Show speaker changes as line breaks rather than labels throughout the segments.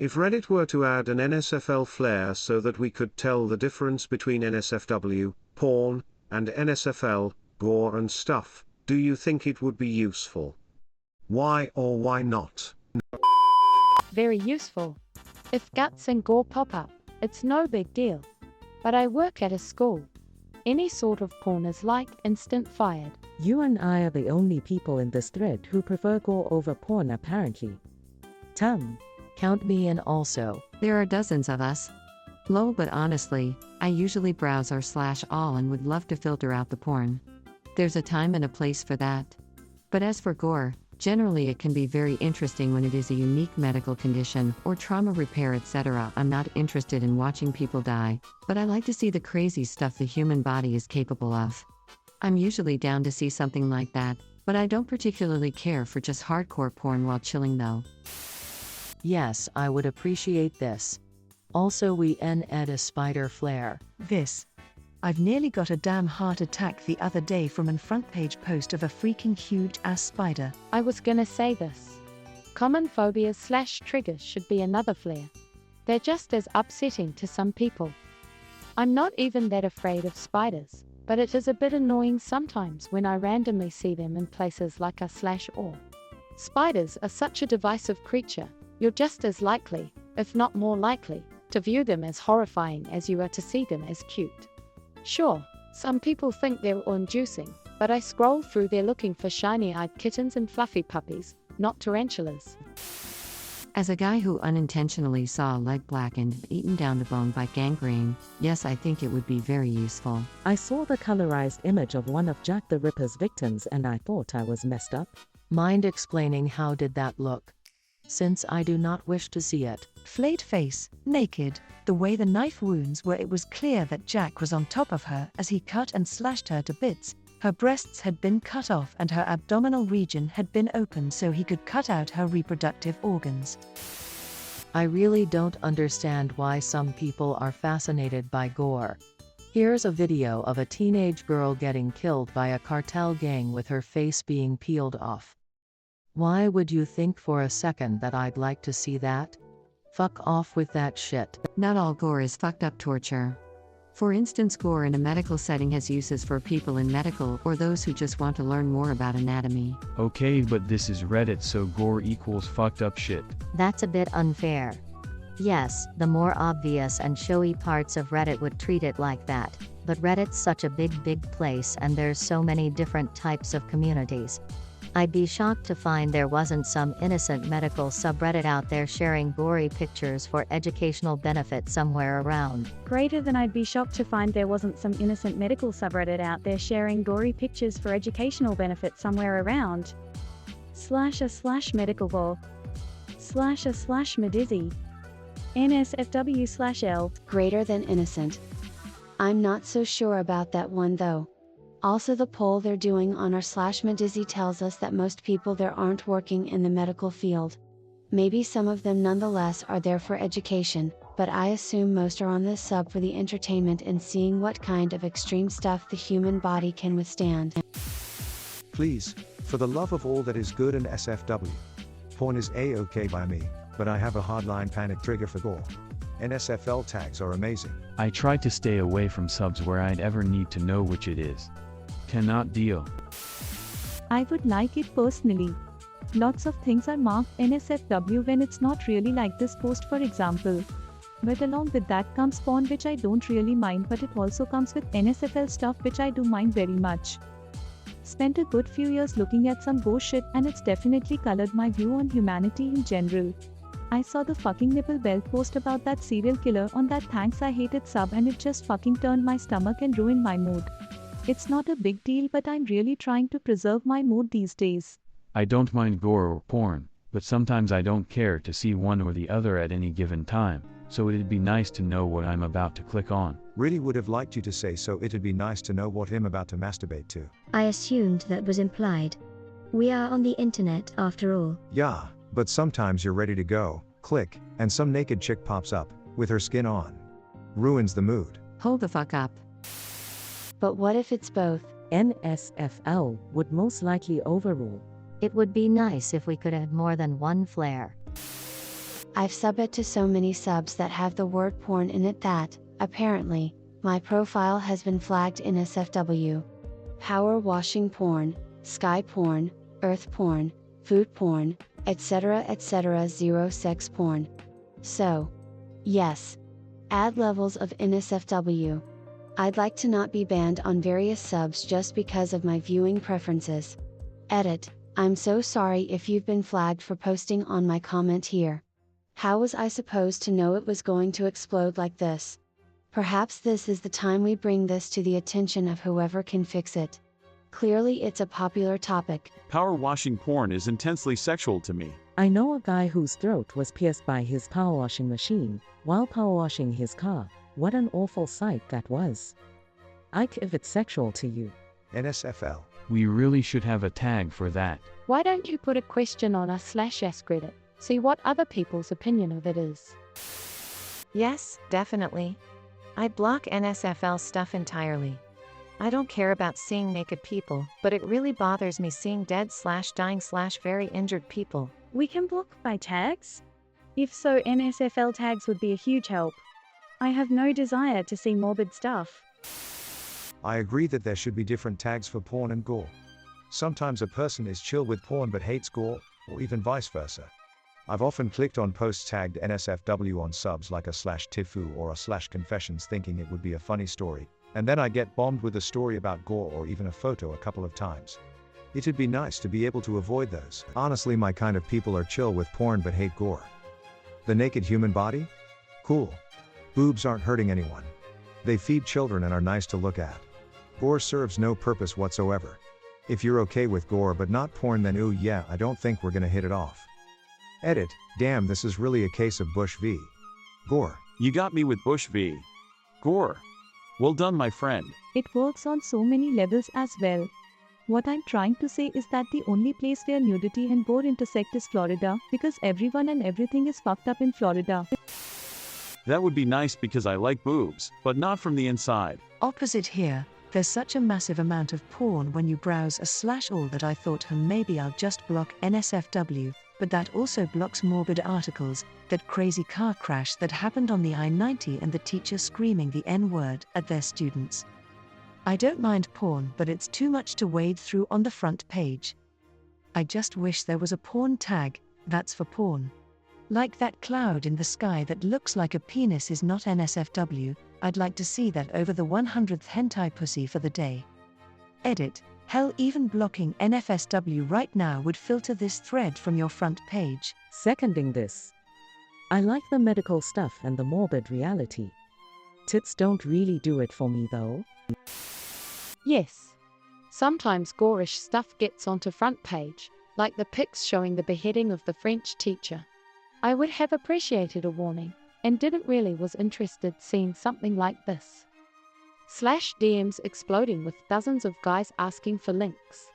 If Reddit were to add an NSFL flair so that we could tell the difference between NSFW, porn, and NSFL, gore and stuff, do you think it would be useful? Why or why not?
Very useful. If guts and gore pop up, it's no big deal. But I work at a school. Any sort of porn is like instant fired.
You and I are the only people in this thread who prefer gore over porn apparently.
Count me in also. There are dozens of us. Lol, but honestly, I usually browse r/all and would love to filter out the porn. There's a time and a place for that. But as for gore, generally it can be very interesting when it is a unique medical condition or trauma repair, etc. I'm not interested in watching people die, but I like to see the crazy stuff the human body is capable of. I'm usually down to see something like that, but I don't particularly care for just hardcore porn while chilling though.
Yes, I would appreciate this. Also we add a spider flare.
This. I've nearly got a damn heart attack the other day from an front page post of a freaking huge ass spider.
I was gonna say this. Common phobias/triggers should be another flair. They're just as upsetting to some people. I'm not even that afraid of spiders, but it is a bit annoying sometimes when I randomly see them in places like a/or. Spiders are such a divisive creature, you're just as likely, if not more likely, to view them as horrifying as you are to see them as cute. Sure, some people think they're awe-inducing, but I scroll through there looking for shiny-eyed kittens and fluffy puppies, not tarantulas.
As a guy who unintentionally saw a leg blackened and eaten down to bone by gangrene, yes, I think it would be very useful.
I saw the colorized image of one of Jack the Ripper's victims and I thought I was messed up.
Mind explaining how did that look? Since I do not wish to see it.
Flayed face, naked, the way the knife wounds were, it was clear that Jack was on top of her as he cut and slashed her to bits. Her breasts had been cut off and her abdominal region had been opened so he could cut out her reproductive organs.
I really don't understand why some people are fascinated by gore. Here's a video of a teenage girl getting killed by a cartel gang with her face being peeled off. Why would you think for a second that I'd like to see that? Fuck off with that shit.
Not all gore is fucked up torture. For instance, gore in a medical setting has uses for people in medical or those who just want to learn more about anatomy.
Okay, but this is Reddit, so gore equals fucked up shit.
That's a bit unfair. Yes, the more obvious and showy parts of Reddit would treat it like that, but Reddit's such a big place and there's so many different types of communities. I'd be shocked to find there wasn't some innocent medical subreddit out there sharing gory pictures for educational benefit somewhere around.
Greater than I'd be shocked to find there wasn't some innocent medical subreddit out there sharing gory pictures for educational benefit somewhere around. //medical gore. //medizzy. NSFW/L.
Greater than innocent. I'm not so sure about that one though. Also, the poll they're doing on r/Medizzy tells us that most people there aren't working in the medical field. Maybe some of them nonetheless are there for education, but I assume most are on this sub for the entertainment and seeing what kind of extreme stuff the human body can withstand.
Please, for the love of all that is good and SFW. Porn is a-okay by me, but I have a hardline panic trigger for gore. NSFL tags are amazing.
I try to stay away from subs where I'd ever need to know which it is. Cannot deal.
I would like it personally. Lots of things are marked NSFW when it's not really like this post, for example. But along with that comes porn, which I don't really mind, but it also comes with NSFL stuff which I do mind very much. Spent a good few years looking at some gore shit and it's definitely colored my view on humanity in general. I saw the fucking nipple belt post about that serial killer on that thanks I hate it sub and it just fucking turned my stomach and ruined my mood. It's not a big deal, but I'm really trying to preserve my mood these days.
I don't mind gore or porn, but sometimes I don't care to see one or the other at any given time, so it'd be nice to know what I'm about to click on.
Really would have liked you to say so. It'd be nice to know what I'm about to masturbate to.
I assumed that was implied. We are on the internet after all.
Yeah, but sometimes you're ready to go, click, and some naked chick pops up, with her skin on. Ruins the mood.
Hold the fuck up.
But what if it's both?
NSFL would most likely overrule.
It would be nice if we could add more than one flair.
I've subbed to so many subs that have the word porn in it that, apparently, my profile has been flagged NSFW. Power washing porn, sky porn, earth porn, food porn, etc. etc. Zero sex porn. So, yes. Add levels of NSFW. I'd like to not be banned on various subs just because of my viewing preferences. Edit. I'm so sorry if you've been flagged for posting on my comment here. How was I supposed to know it was going to explode like this? Perhaps this is the time we bring this to the attention of whoever can fix it. Clearly it's a popular topic.
Power washing porn is intensely sexual to me.
I know a guy whose throat was pierced by his power washing machine while power washing his car. What an awful sight that was. Ike, if it's sexual to you.
NSFL.
We really should have a tag for that.
Why don't you put a question on us/ask Reddit, see what other people's opinion of it is?
Yes, definitely. I block NSFL stuff entirely. I don't care about seeing naked people, but it really bothers me seeing dead/dying/very injured people.
We can block by tags? If so, NSFL tags would be a huge help. I have no desire to see morbid stuff.
I agree that there should be different tags for porn and gore. Sometimes a person is chill with porn but hates gore, or even vice versa. I've often clicked on posts tagged NSFW on subs like a /Tifu or a /confessions thinking it would be a funny story, and then I get bombed with a story about gore or even a photo a couple of times. It'd be nice to be able to avoid those. Honestly, my kind of people are chill with porn but hate gore. The naked human body? Cool. Boobs aren't hurting anyone. They feed children and are nice to look at. Gore serves no purpose whatsoever. If you're okay with gore but not porn, then ooh yeah, I don't think we're gonna hit it off. Edit. Damn, this is really a case of Bush v. Gore.
You got me with Bush v. Gore. Well done, my friend.
It works on so many levels as well. What I'm trying to say is that the only place where nudity and gore intersect is Florida, because everyone and everything is fucked up in Florida.
That would be nice because I like boobs, but not from the inside.
Opposite here, there's such a massive amount of porn when you browse a/all that I thought maybe I'll just block NSFW, but that also blocks morbid articles, that crazy car crash that happened on the I-90 and the teacher screaming the N-word at their students. I don't mind porn, but it's too much to wade through on the front page. I just wish there was a porn tag, that's for porn. Like that cloud in the sky that looks like a penis is not NSFW, I'd like to see that over the 100th hentai pussy for the day. Edit. Hell, even blocking NFSW right now would filter this thread from your front page.
Seconding this. I like the medical stuff and the morbid reality. Tits don't really do it for me though.
Yes. Sometimes gorish stuff gets onto front page, like the pics showing the beheading of the French teacher. I would have appreciated a warning, and didn't really was interested seeing something like this. /DMs exploding with dozens of guys asking for links.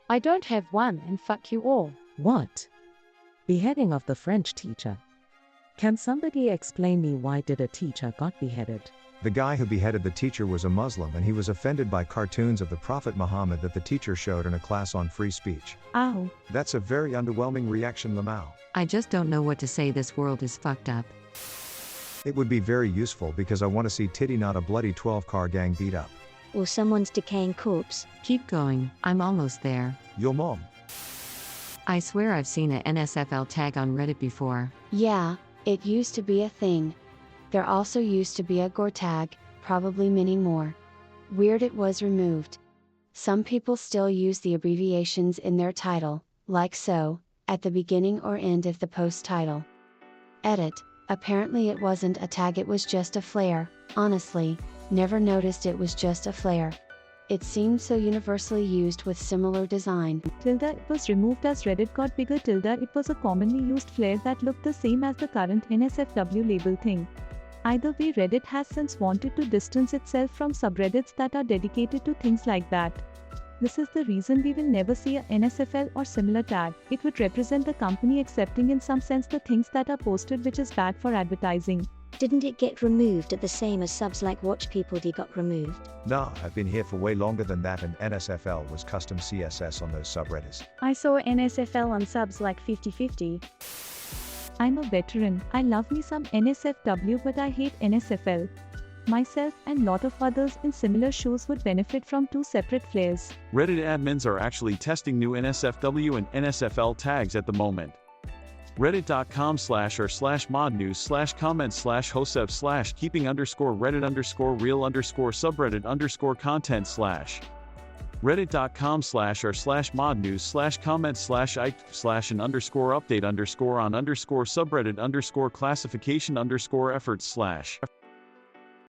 I don't have one and fuck you all.
What? Beheading of the French teacher. Can somebody explain me why did a teacher got beheaded?
The guy who beheaded the teacher was a Muslim and he was offended by cartoons of the Prophet Muhammad that the teacher showed in a class on free speech.
Ow.
That's a very underwhelming reaction, Lamau.
I just don't know what to say. This world is fucked up.
It would be very useful because I want to see titty, not a bloody 12-car gang beat up.
Or someone's decaying corpse.
Keep going, I'm almost there.
Yo mom.
I swear I've seen an NSFL tag on Reddit before.
Yeah, it used to be a thing. There also used to be a gore tag, probably many more. Weird it was removed. Some people still use the abbreviations in their title, like so, at the beginning or end of the post title. Edit. Apparently it wasn't a tag, it was just a flair. Honestly, never noticed it was just a flair. It seemed so universally used with similar design.
Tilde, it was removed as Reddit got bigger. Tilde, it was a commonly used flair that looked the same as the current NSFW label thing. Either way, Reddit has since wanted to distance itself from subreddits that are dedicated to things like that. This is the reason we will never see a NSFL or similar tag. It would represent the company accepting in some sense the things that are posted, which is bad for advertising.
Didn't it get removed at the same as subs like Watch People got removed?
Nah, I've been here for way longer than that, and NSFL was custom CSS on those subreddits.
I saw NSFL on subs like 50/50. I'm a veteran, I love me some NSFW but I hate NSFL. Myself and lot of others in similar shows would benefit from two separate flares.
Reddit admins are actually testing new NSFW and NSFL tags at the moment. reddit.com/r/modnews/comment/keeping_reddit_real_subreddit_comment/ike/and_update_on_subreddit_classification_effort/